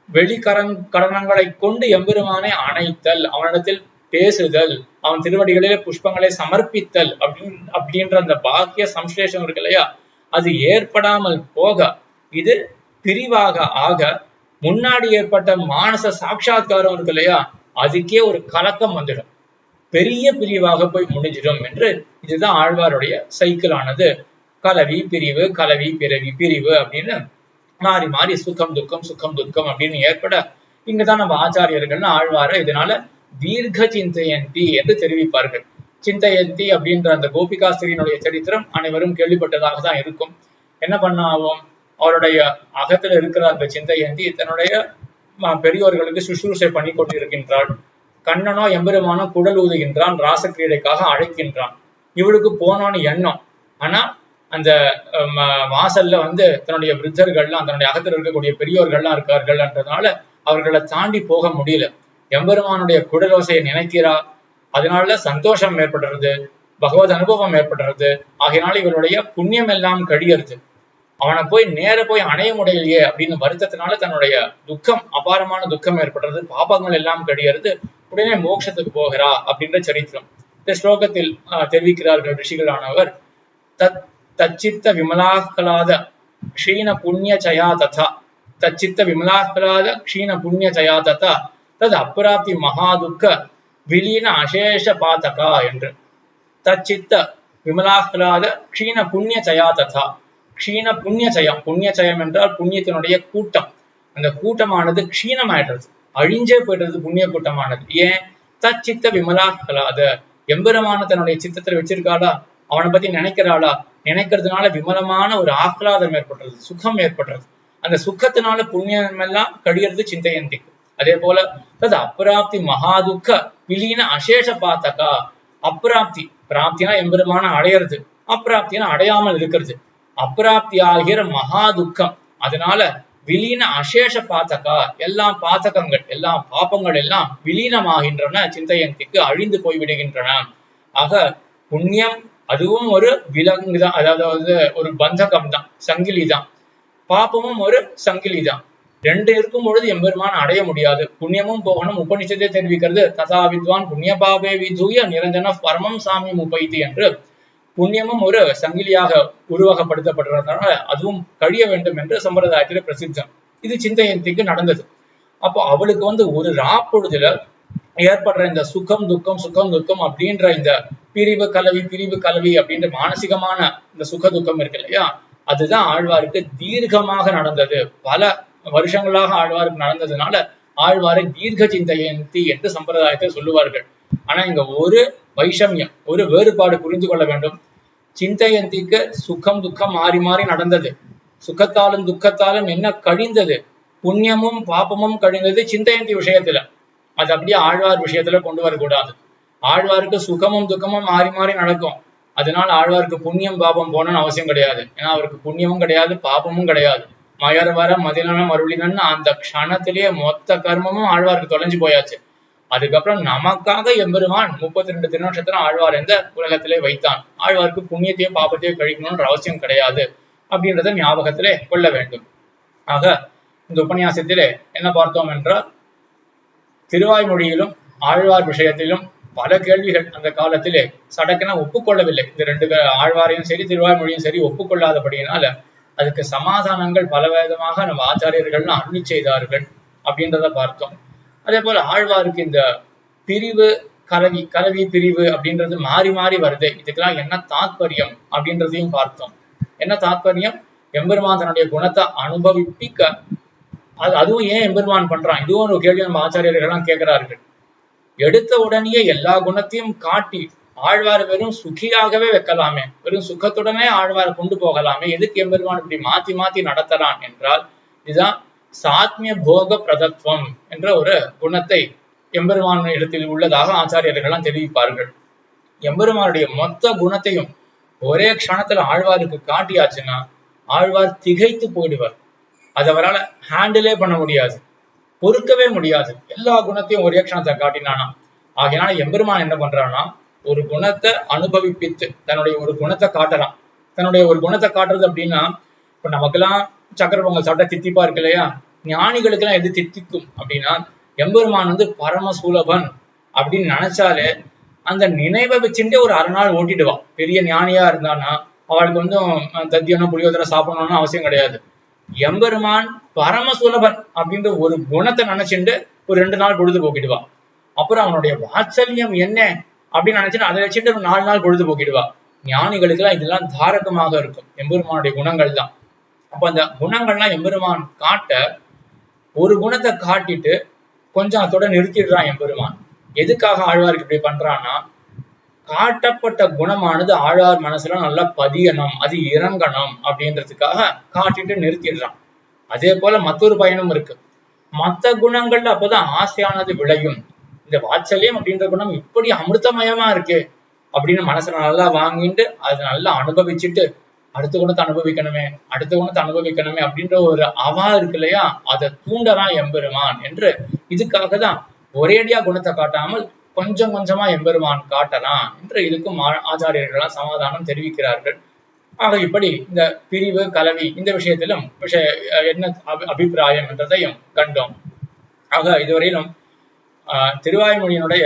வெளிக்கரணங்களை கொண்டு எம்பெருமானை அணைத்தல், அவனிடத்தில் பேசுதல், அவன் திருவடிகளிலே புஷ்பங்களை சமர்ப்பித்தல் அப்படின்ற அந்த பாக்கிய சம்ஸ்லேஷம் இருக்கு இல்லையா, அது ஏற்படாமல் போக இது பிரிவாக ஆக முன்னாடி ஏற்பட்ட மானச சாட்சா்காரம் இருக்கு இல்லையா, அதுக்கே ஒரு கலக்கம் வந்துடும், பெரிய பிரிவாக போய் முடிஞ்சிடும் என்று. இதுதான் ஆழ்வாருடைய சைக்கிள் ஆனது. கலவி பிரிவு, கலவி பிறவி பிரிவு அப்படின்னு மாறி மாறி சுகம் துக்கம் சுகம் துக்கம் அப்படின்னு ஏற்பட, இங்கதான் நம்ம ஆச்சாரியர்கள் ஆழ்வார இதனால தீர்க்க சிந்தையந்தி என்று தெரிவிப்பார்கள். சிந்தையந்தி அப்படின்ற அந்த கோபிகாஸ்திரியினுடைய சரித்திரம் அனைவரும் கேள்விப்பட்டதாக தான் இருக்கும். என்ன பண்ணாவும் அவருடைய அகத்துல இருக்கிற அந்த சிந்தையந்தி தன்னுடைய பெரியோர்களுக்கு சுஷ்ரூஷை பண்ணி கொண்டிருக்கின்றாள். கண்ணனோ எம்பெருமானோ குடல் ஊதுகின்றான், ராசக்கிரீடைக்காக அழைக்கின்றான். இவளுக்கு போனோன்னு எண்ணம். ஆனா அந்த வாசல்ல தன்னுடைய விருத்தர்கள்லாம், தன்னுடைய அகத்தில் இருக்கக்கூடிய பெரியோர்கள்லாம் இருக்கார்கள்ன்றதுனால அவர்களை தாண்டி போக முடியல. எம்பெருமானுடைய குடலோசையை நினைக்கிறா, அதனால சந்தோஷம் ஏற்படுறது, பகவத் அனுபவம் ஏற்படுறது. ஆகையினால இவருடைய புண்ணியம் எல்லாம் கழியறது. அவனை போய் நேர போய் அணைய முடியலையே அப்படின்னு வருத்தத்தினால தன்னுடைய துக்கம், அபாரமான துக்கம் ஏற்படுறது, பாபங்கள் எல்லாம் கழியறது. உடனே மோட்சத்துக்கு போகிறா அப்படின்ற சரித்திரம் இந்த ஸ்லோகத்தில் தெரிவிக்கிறார்கள் ரிஷிகளானவர். தச்சித்த விமலாஹ்லாத க்ஷீண புண்ணிய சயா ததா, தச்சித்த விமலாஹ்லாத க்ஷீண புண்ணிய சயா ததா தது அப்பிராப்தி மகாதுக்க விலீன அசேஷ பாதகா என்று. தச்சித்த விமலாஹ்லாத க்ஷீண புண்ணிய சயா ததா. க்ஷீண புண்ணியச்சயம், புண்ணியச்சயம் என்றால் புண்ணியத்தினுடைய கூட்டம். அந்த கூட்டமானது க்ஷீணமாயிடுறது, அழிஞ்சே போயிடுறது புண்ணிய கூட்டமானது. ஏன்? தச்சித்த விமலாஹ்லாத, எம்பெருமான தன்னுடைய சித்தத்தில் வச்சிருக்காளா, அவனை பத்தி நினைக்கிறாளா, நினைக்கிறதுனால விமலமான ஒரு ஆஹ்லாதம் ஏற்படுறது, சுகம் ஏற்படுறது. அந்த சுகத்தினால புண்ணியம் எல்லாம் கழியறது சிந்தையந்திக்கு. அதே போல தது அப்பிராப்தி மகாதுக்க விலீன அசேஷ பாத்தகா. அப்பிராப்தி, பிராப்தினா எம்பெருமான அடையிறது, அப்பிராப்தினா அடையாமல் இருக்கிறது. அப்பிராப்தி ஆகிற மகா துக்கம், அதனால விலீன அசேஷ பாத்தகா, எல்லாம் பாத்தகங்கள், எல்லாம் பாப்பங்கள் எல்லாம் விலீனமாகின்றன, சிந்தையந்திக்கு அழிந்து போய்விடுகின்றன. ஆக புண்ணியம் அதுவும் ஒரு விலங்கு தான், அதாவது ஒரு பந்தகம் தான், சங்கிலி தான். பாப்பமும் ஒரு சங்கிலி தான். ரெண்டு இருக்கும் பொழுது எம்பெருமான் அடைய முடியாது. புண்ணியமும் போகணும். உபனிஷத்தை தெரிவிக்கிறது, ததா வித்வான் புண்ணிய பாபே விதூய நிரஞ்சன பரமம் சாமி முப்பைத்து என்று. புண்ணியமும் ஒரு சங்கிலியாக உருவகப்படுத்தப்படுறதுனால அதுவும் கழிய வேண்டும் என்று சம்பிரதாயத்தில் பிரசித்தம். இது சிந்தையந்திக்கு நடந்தது. அப்போ அவளுக்கு ஒரு ராப்பொழுதுல ஏற்படுற இந்த சுகம் துக்கம் சுகம் துக்கம் அப்படின்ற இந்த பிரிவு கலவி அப்படின்ற மானசிகமான இந்த சுக துக்கம் இருக்கு இல்லையா, அதுதான் ஆழ்வாருக்கு தீர்க்கமாக நடந்தது. பல வருஷங்களாக ஆழ்வாருக்கு நடந்ததுனால ஆழ்வாரை தீர்க்க சிந்தையந்தி என்று சம்பிரதாயத்தை சொல்லுவார்கள். ஆனா இங்க ஒரு வைஷமியம், ஒரு வேறுபாடு புரிந்து கொள்ள வேண்டும். சிந்தையந்திக்கு சுகம் துக்கம் மாறி மாறி நடந்தது. சுகத்தாலும் துக்கத்தாலும் என்ன கழிந்தது? புண்ணியமும் பாப்பமும் கழிந்தது சிந்தையந்தி விஷயத்துல. அது அப்படியே ஆழ்வார் விஷயத்துல கொண்டு வரக்கூடாது. ஆழ்வாருக்கு சுகமும் துக்கமும் மாறி மாறி நடக்கும். அதனால ஆழ்வாருக்கு புண்ணியம் பாபம் போகணும்னு அவசியம் கிடையாது. ஏன்னா அவருக்கு புண்ணியமும் கிடையாது, பாபமும் கிடையாது. மயர் வர மதிலனம் அருளினன்னு அந்த க்ஷணத்திலேயே மொத்த கர்மமும் ஆழ்வாருக்கு தொலைஞ்சு போயாச்சு. அதுக்கப்புறம் நமக்காக எம்பெருமான் 32 திருநட்சத்திரம் ஆழ்வார் எந்த உலகத்திலே வைத்தான். ஆழ்வாருக்கு புண்ணியத்தையும் பாபத்தையும் கழிக்கணும்ன்ற அவசியம் கிடையாது அப்படின்றத ஞாபகத்திலே கொள்ள வேண்டும். ஆக இந்த உபன்யாசத்திலே என்ன பார்த்தோம் என்றால், திருவாய்மொழியிலும் ஆழ்வார் விஷயத்திலும் பல கேள்விகள் அந்த காலத்திலே சடக்கென ஒப்புக்கொள்ளவில்லை. இந்த ரெண்டு ஆழ்வாரையும் சரி திருவாய்மொழியும் சரி ஒப்புக்கொள்ளாதபடியினால அதுக்கு சமாதானங்கள் பல விதமாக நம்ம ஆச்சாரியர்கள்லாம் அருளி செய்தார்கள் அப்படின்றத பார்த்தோம். அதே போல ஆழ்வாருக்கு இந்த பிரிவு கலவி பிரிவு அப்படின்றது மாறி மாறி வருது. இதுக்கெல்லாம் என்ன தாத்பரியம் அப்படின்றதையும் பார்த்தோம். என்ன தாத்பரியம்? எம்பெருமான் தன்னுடைய குணத்தை அனுபவிப்பிக்க அதுவும் ஏன் எம்பெருமான் பண்றான்? இதுவும் ஒரு கேள்வி நம்ம ஆச்சாரியர்கள்லாம் கேட்கிறார்கள். எடுத்த உடனேயே எல்லா குணத்தையும் காட்டி ஆழ்வார் வெறும் சுகியாகவே வைக்கலாமே, வெறும் சுகத்துடனே ஆழ்வார் கொண்டு போகலாமே, எதுக்கு எம்பெருமான் இப்படி மாத்தி மாத்தி நடத்தலாம் என்றால், இதுதான் சாத்மிய போக பிரதத்துவம் என்ற ஒரு குணத்தை எம்பெருமான இடத்தில் உள்ளதாக ஆச்சாரியர்கள்லாம் தெரிவிப்பார்கள். எம்பெருமானுடைய மொத்த குணத்தையும் ஒரே க்ஷணத்துல ஆழ்வாருக்கு காட்டியாச்சுன்னா ஆழ்வார் திகைத்து போயிடுவார். அது அவரால் ஹேண்டிலே பண்ண முடியாது, பொறுக்கவே முடியாது. எல்லா குணத்தையும் ஒரே க்ஷணத்தை காட்டினானா. ஆகையினால எம்பெருமான் என்ன பண்றான்னா, ஒரு குணத்தை அனுபவிப்பித்து தன்னுடைய ஒரு குணத்தை காட்டலாம். தன்னுடைய ஒரு குணத்தை காட்டுறது அப்படின்னா, இப்ப நமக்கெல்லாம் சக்கர பொங்கல் சாப்பிட்டா தித்திப்பா இருக்கு இல்லையா, ஞானிகளுக்கு எல்லாம் எது தித்திக்கும் அப்படின்னா, எம்பெருமான் பரம சூலபன் அப்படின்னு நினைச்சாலே அந்த நினைவை வச்சுட்டே ஒரு அரை நாள் ஓட்டிடுவான். பெரிய ஞானியா இருந்தானா அவளுக்கு தத்தியனும் புளியோதரை சாப்பிடணும்னு அவசியம் கிடையாது. எம்பெருமான் பரமசுலபன் அப்படின்ற ஒரு குணத்தை நினைச்சுட்டு ஒரு 2 நாள் பொழுது போக்கிடுவா. அப்புறம் அவனுடைய வாத்சல்யம் என்ன அப்படின்னு நினைச்சுட்டு அதை வச்சுட்டு ஒரு 4 நாள் பொழுது போக்கிடுவா. ஞானிகளுக்கு எல்லாம் இதெல்லாம் தாரகமாக இருக்கும், எம்பெருமானுடைய குணங்கள் தான். அப்ப அந்த குணங்கள்லாம் எம்பெருமான் காட்ட ஒரு குணத்தை காட்டிட்டு கொஞ்சம் அதோட நிறுத்திடுறான் எம்பெருமான். எதுக்காக ஆழ்வாருக்கு இப்படி பண்றான்னா, காட்டப்பட்ட குணமானது ஆழ்வார் மனசுல நல்லா பதியணும், அது இறங்கணும் அப்படின்றதுக்காக காட்டிட்டு நிறுத்திடுறான். அதே போல மற்றொரு பயனும் இருக்கு. மற்ற குணங்கள்ல அப்பதான் ஆசையானது விளையும். இந்த வாத்சல்யம் அப்படின்ற குணம் இப்படி அமிர்தமயமா இருக்கு அப்படின்னு மனசுல நல்லா வாங்கிட்டு அதை நல்லா அனுபவிச்சுட்டு அடுத்த குணத்தை அனுபவிக்கணுமே, அடுத்த குணத்தை அனுபவிக்கணுமே அப்படின்ற ஒரு அவா இருக்கு இல்லையா, அதை தூண்டறான் எம்பெருமான் என்று. இதுக்காக தான் ஒரேடியா குணத்தை காட்டாமல் கொஞ்சம் கொஞ்சமா எம்பெருமான் காட்டலாம் என்று இதுக்கும் ஆச்சாரியர்களால் சமாதானம் தெரிவிக்கிறார்கள். ஆக இப்படி இந்த பிரிவு கலவி இந்த விஷயத்திலும் என்ன அபிப்பிராயம் என்றதையும் கண்டோம். ஆக இதுவரையிலும் திருவாய்மொழியினுடைய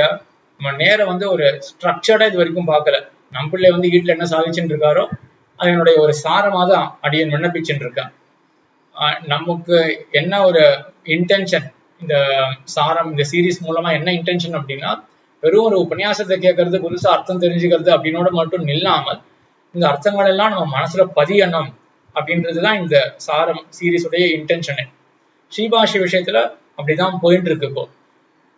நேரம் ஒரு ஸ்ட்ரக்சர்டா இது வரைக்கும் பார்க்கல. நம் பிள்ளை வீட்டுல என்ன சாதிச்சுட்டு இருக்காரோ அதனுடைய ஒரு சாரமா தான் அடியன் விண்ணப்பிச்சுட்டு இருக்கேன். நமக்கு என்ன ஒரு இன்டென்ஷன், இந்த சாரம் இந்த சீரீஸ் மூலமா என்ன இன்டென்ஷன் அப்படின்னா, வெறும் ஒரு உபன்யாசத்தை கேட்கறது, புதுசா அர்த்தம் தெரிஞ்சுக்கிறது அப்படின்னோட மட்டும் இல்லாமல் இந்த அர்த்தங்கள் எல்லாம் நம்ம மனசுல பதியணும் அப்படின்றதுதான் இந்த சாரம் சீரீஸுடைய இன்டென்ஷனே. ஸ்ரீபாஷி விஷயத்துல அப்படிதான் போயிட்டு இருக்கு. இப்போ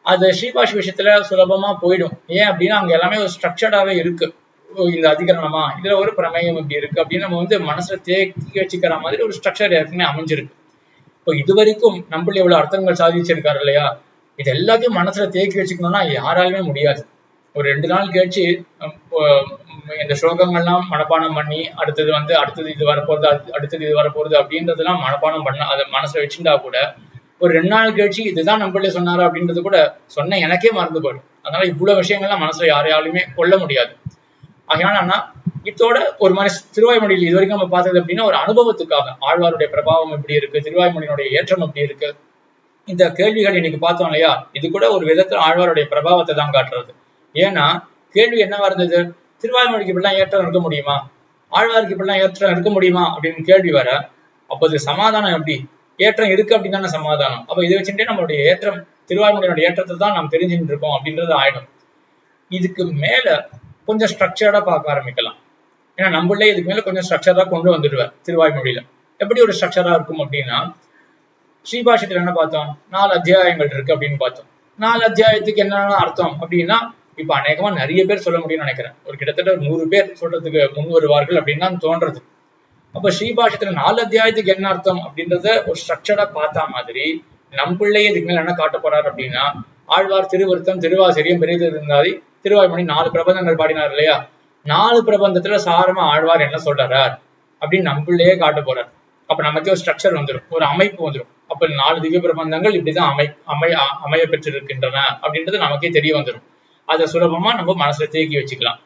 அது ஸ்ரீபாஷி விஷயத்துல சுலபமா போயிடும். ஏன் அப்படின்னா அங்க எல்லாமே ஒரு ஸ்ட்ரக்சர்டாவே இருக்கு. இந்த அதிகரணமா, இதுல ஒரு பிரமேயம் இப்படி இருக்கு அப்படின்னு நம்ம மனசுல தேக்கி வச்சுக்கிற மாதிரி ஒரு ஸ்ட்ரக்சர் ஏற்கனவே அமைஞ்சிருக்கு. இப்போ இது வரைக்கும் நம்மள எவ்வளவு அர்த்தங்கள் சாதிச்சிருக்காரு இல்லையா, இது எல்லாத்தையும் மனசுல தேக்கி வச்சுக்கணும்னா யாராலுமே முடியாது. ஒரு 2 நாள் கழிச்சு இந்த ஸ்லோகங்கள்லாம் மனப்பாடம் பண்ணி அடுத்தது இது வரப்போறது, அடுத்தது இது வரப்போறது அப்படின்றதெல்லாம் மனப்பாடம் பண்ண அதை மனசுல வச்சுட்டா கூட ஒரு 2 நாள் கழிச்சு இதுதான் நம்மளே சொன்னாரு அப்படின்றது கூட சொன்ன எனக்கே மறந்து போயிடும். அதனால இவ்வளவு விஷயங்கள்லாம் மனசுல யாரையாலுமே கொள்ள முடியாது. அதனால இதோட ஒரு மாதிரி திருவாய்மொழியில் இது வரைக்கும் நம்ம பார்த்தது அப்படின்னா ஒரு அனுபவத்துக்காக ஆழ்வாருடைய பிரபாவம் எப்படி இருக்கு, திருவாய்மொழியினுடைய ஏற்றம் எப்படி இருக்கு, இந்த கேள்விகள் இன்னைக்கு பார்த்தோம் இல்லையா, இது கூட ஒரு விதத்துல ஆழ்வாருடைய பிரபாவத்தை தான் காட்டுறது. ஏன்னா கேள்வி என்னவா இருந்தது, திருவாய்மொழிக்கு இப்படிலாம் ஏற்றம் இருக்க முடியுமா, ஆழ்வாருக்கு இப்படிலாம் ஏற்றம் இருக்க முடியுமா அப்படின்னு கேள்வி வர, அப்போ அது சமாதானம் எப்படி, ஏற்றம் இருக்கு அப்படின்னு தானே சமாதானம். அப்ப இதை வச்சுட்டே நம்மளுடைய ஏற்றம், திருவாய்மொழியோட ஏற்றத்தை தான் நாம் தெரிஞ்சுட்டு இருக்கோம் அப்படின்றது ஆயிடும். இதுக்கு மேல கொஞ்சம் ஸ்ட்ரக்சர்டா பார்க்க ஆரம்பிக்கலாம். ஏன்னா நம்மளே இதுக்கு மேல கொஞ்சம் ஸ்ட்ரக்சரா கொண்டு வந்துடுவேன் திருவாய்மொழியில. எப்படி ஒரு ஸ்ட்ரக்சரா இருக்கும் அப்படின்னா, ஸ்ரீபாஷத்துல என்ன பார்த்தோம், 4 அத்தியாயங்கள் இருக்கு அப்படின்னு பார்த்தோம். 4 அத்தியாயத்துக்கு என்னென்ன அர்த்தம் அப்படின்னா, இப்ப அநேகமா நிறைய பேர் சொல்ல முடியும்னு நினைக்கிறேன். ஒரு கிட்டத்தட்ட 100 பேர் சொல்றதுக்கு முன் வருவார்கள் அப்படின்னு தான் தோன்றது. அப்ப ஸ்ரீபாஷத்துல 4 அத்தியாயத்துக்கு என்ன அர்த்தம் அப்படின்றத ஒரு ஸ்ட்ரக்சரா பார்த்தா மாதிரி நம் பிள்ளையே இதுக்கு மேல என்ன காட்ட போறாரு அப்படின்னா, ஆழ்வார் திருவருத்தம் திருவாசிரியம் பெரியது இருந்தாதி திருவாய்மொழி 4 பிரபந்தங்கள் பாடினார் இல்லையா, 4 பிரபந்தத்துல சாரமா ஆழ்வார் என்ன சொல்றார் அப்படின்னு நம் பிள்ளையே காட்ட போறார். அப்ப நமக்கே ஒரு ஸ்ட்ரக்சர் வந்துடும், ஒரு அமைப்பு வந்துடும். அப்ப 4 திவ்ய பிரபந்தங்கள் இப்படிதான் அமைய பெற்றிருக்கின்றன அப்படின்றது நமக்கே தெரிய வந்துடும். அதை சுலபமா நம்ம மனசுல தேக்கி வச்சுக்கலாம்.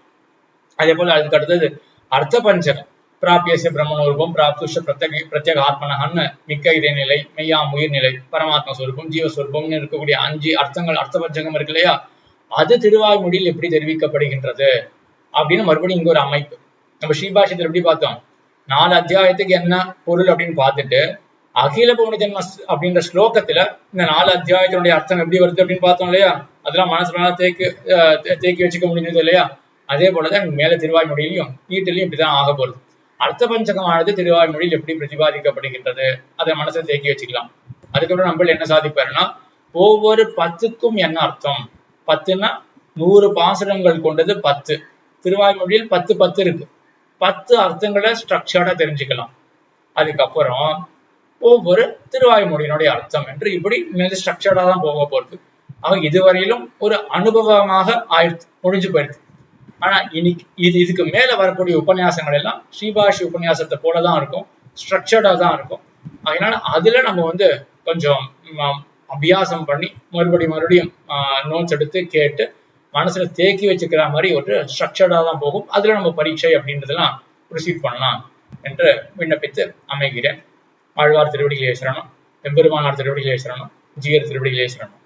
அதே போல அதுக்கு அடுத்தது அர்த்த பஞ்சகம், பிராபியசிய பிரம்மணூபம், பிராப்துஷ பிரத்யேக ஆத்மனகன்னு மிக்க இறைநிலை, மெய்யாம் உயிர்நிலை, பரமாத்மா சொரூபம், ஜீவஸ்வரூபம்னு இருக்கக்கூடிய 5 அர்த்தங்கள் அர்த்த பஞ்சகம் இருக்கு இல்லையா, அது திருவாய்மொழியில் எப்படி தெரிவிக்கப்படுகின்றது அப்படின்னு மறுபடியும் இங்க ஒரு அமைப்பு. நம்ம ஸ்ரீபாஷத்தில் எப்படி பார்த்தோம், 4 அத்தியாயத்துக்கு என்ன பொருள் அப்படின்னு பார்த்துட்டு அகில புவன ஜென்ம அப்படின்ற ஸ்லோகத்துல இந்த 4 அத்தியாயத்தினுடைய அர்த்தம் எப்படி வருது அப்படின்னு பார்த்தோம் இல்லையா, அதெல்லாம் மனசுல தேக்கி வச்சுக்க முடிஞ்சது இல்லையா. அதே போலதான் மேல திருவாய்மொழியிலையும் வீட்டிலையும் இப்படிதான் ஆக போறது. அர்த்த பஞ்சகமானது திருவாய்மொழியில் எப்படி பிரதிபாதிக்கப்படுகின்றது அதை மனசுல தேக்கி வச்சுக்கலாம். அதுக்கப்புறம் நம்ம என்ன சாதிப்பாருன்னா, ஒவ்வொரு 10க்கும் என்ன அர்த்தம், 10ன்னா 100 பாசுரங்கள் கொண்டது 10, திருவாய்மொழியில் 10 இருக்கு, 10 அர்த்தங்களை ஸ்ட்ரக்சர்டா தெரிஞ்சுக்கலாம். அதுக்கப்புறம் ஒவ்வொரு திருவாய்மொழியினுடைய அர்த்தம் என்று இப்படி மிக ஸ்ட்ரக்சர்டா தான் போக போறது. ஆக இதுவரையிலும் ஒரு அனுபவமாக ஆயிடுச்சு, முடிஞ்சு போயிடுது. ஆனா இன்னைக்கு இதுக்கு மேல வரக்கூடிய உபன்யாசங்கள் எல்லாம் ஸ்ரீபாஷி உபன்யாசத்தை போலதான் இருக்கும், ஸ்ட்ரக்சர்டா தான் இருக்கும். அதனால அதுல நம்ம கொஞ்சம் அபியாசம் பண்ணி மறுபடியும் நோட்ஸ் எடுத்து கேட்டு மனசுல தேக்கி வச்சுக்கிற மாதிரி ஒரு ஸ்ட்ரக்சர்டா தான் போகும். அதுல நம்ம பரீட்சை அப்படின்றதெல்லாம் ப்ரொசீட் பண்ணலாம் என்று விண்ணப்பித்து அமைகிறேன். ஆழ்வார் திருவடிகளே சரணம், எம்பெருமானார் திருவடிகளே சரணம், ஜீயர் திருவடிகளே சரணம்.